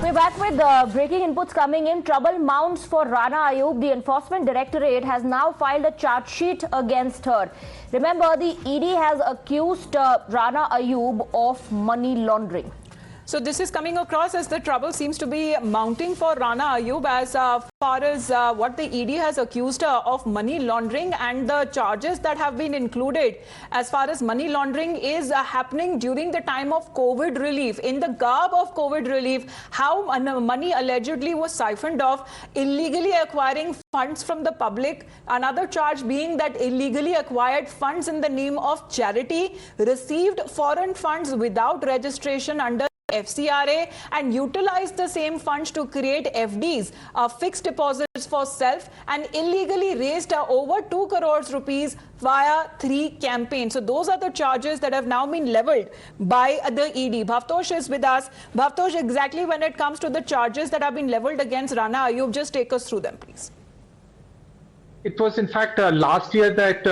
We're back with breaking inputs coming in. Trouble mounts for Rana Ayyub. The Enforcement Directorate has now filed a charge sheet against her. Remember, the ED has accused Rana Ayyub of money laundering. So this is coming across as the trouble seems to be mounting for Rana Ayyub as far as what the ED has accused her of money laundering, and the charges that have been included as far as money laundering is happening during the time of COVID relief. In the garb of COVID relief, how money allegedly was siphoned off, illegally acquiring funds from the public. Another charge being that illegally acquired funds in the name of charity, received foreign funds without registration under FCRA, and utilized the same funds to create FDs, fixed deposits for self, and illegally raised over 2 crores rupees via 3 campaigns. So those are the charges that have now been leveled by the ED. Bhavtosh is with us. Bhavtosh, exactly when it comes to the charges that have been leveled against Rana Ayyub, just take us through them, please. It was in fact last year that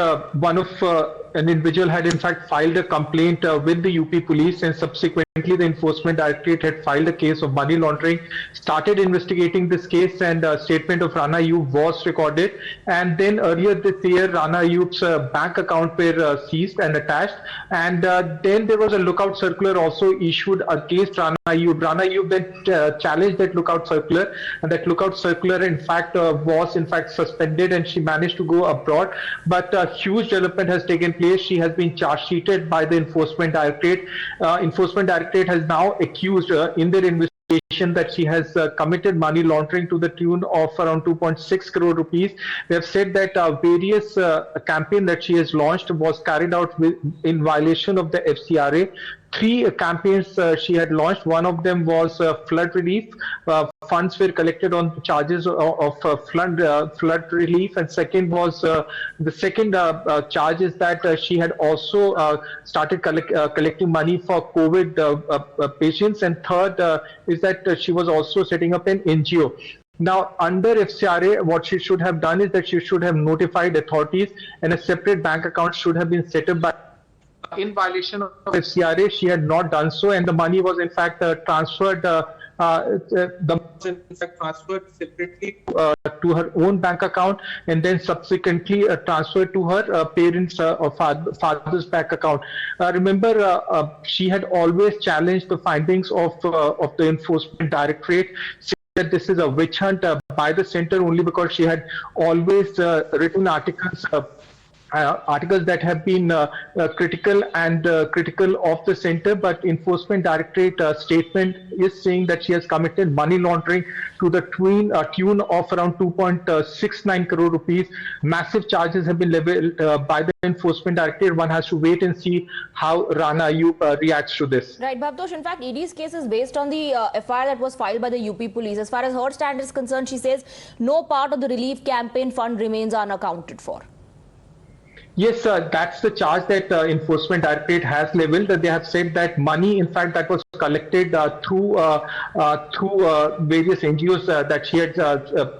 an individual had in fact filed a complaint with the UP police, and subsequently the Enforcement Directorate had filed a case of money laundering, started investigating this case, and a statement of Rana Ayyub was recorded. And then earlier this year, Rana Ayyub's bank account were seized and attached, and then there was a lookout circular also issued against Rana Ayyub. Rana Ayyub then challenged that lookout circular, and that lookout circular in fact was suspended, and she managed to go abroad. But a huge development has taken place. She has been charge sheeted by the Enforcement Directorate. Enforcement Directorate has now accused in their investigation that she has committed money laundering to the tune of around 2.6 crore rupees. They have said that various campaign that she has launched was carried out in violation of the FCRA. 3 campaigns she had launched. One of them was flood relief. Funds were collected on charges of flood relief, and second was the second charge is that she had also started collecting money for COVID patients, and third is that she was also setting up an NGO. Now, under FCRA, what she should have done is that she should have notified authorities, and a separate bank account should have been set up. In violation of FCRA, she had not done so, and the money was in fact transferred. Transferred separately to her own bank account, and then subsequently transferred to her parents' or father's bank account. Remember, she had always challenged the findings of the Enforcement Directorate, that this is a witch hunt by the center, only because she had always written articles that have been critical of the center. But Enforcement Directorate statement is saying that she has committed money laundering to the tune of around 2.69 crore rupees. Massive charges have been leveled by the Enforcement Directorate. One has to wait and see how Rana Ayyub reacts to this. Right, Bhavtosh. In fact, ED's case is based on the FIR that was filed by the UP police. As far as her stand is concerned, she says no part of the relief campaign fund remains unaccounted for. Yes, that's the charge that Enforcement Directorate has leveled. They have said that money, in fact, that was collected through various NGOs that she had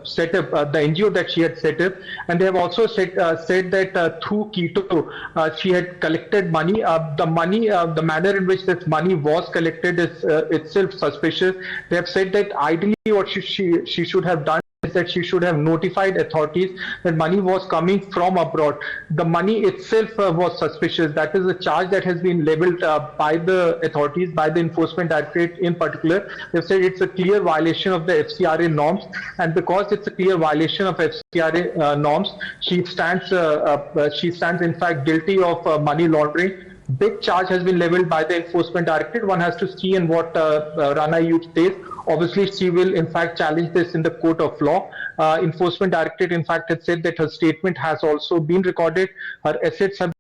set up, the NGO that she had set up, and they have also said that through Keto, she had collected money. The manner in which this money was collected is itself suspicious. They have said that ideally what she should have done is that she should have notified authorities that money was coming from abroad. The money itself was suspicious. That is a charge that has been leveled by the authorities, by the Enforcement Directorate in particular. They've said it's a clear violation of the FCRA norms, and because it's a clear violation of FCRA norms, she stands in fact guilty of money laundering. Big charge has been leveled by the Enforcement Directorate. One has to see in what Rana Ayyub says. Obviously, she will in fact challenge this in the court of law. Enforcement Directorate in fact had said that her statement has also been recorded. Her assets have